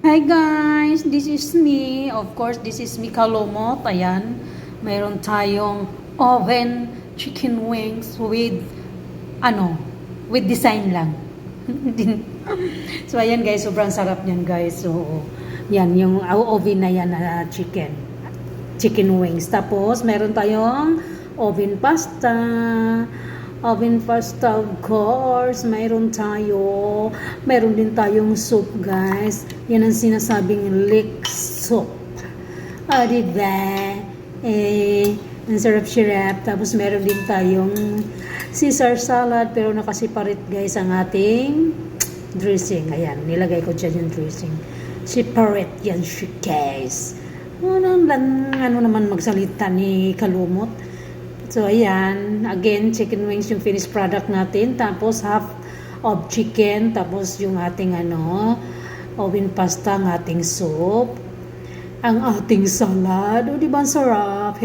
Hi guys, this is me. Of course, this is me Kalomot. Ayan, mayroon tayong oven chicken wings with with design lang. So ayan guys, sobrang sarap niyan guys. So yan yung oven na yan na chicken wings. Tapos meron tayong oven pasta. Oven pasta, of course. Mayroon tayo. Mayroon din tayong soup, guys. Yan ang sinasabing leek soup. O, diba? Ang sarap-sarap. Tapos meron din tayong Caesar salad. Pero nakasiparit, guys, ang ating dressing. Ayan, nilagay ko dyan yung dressing. Separate yan siya, guys. Ano naman magsalita ni Kalumot. So, ayan. Again, chicken wings yung finished product natin. Tapos, half of chicken. Tapos, yung ating oven pasta, ang ating soup. Ang ating salad. O, diba ang sarap?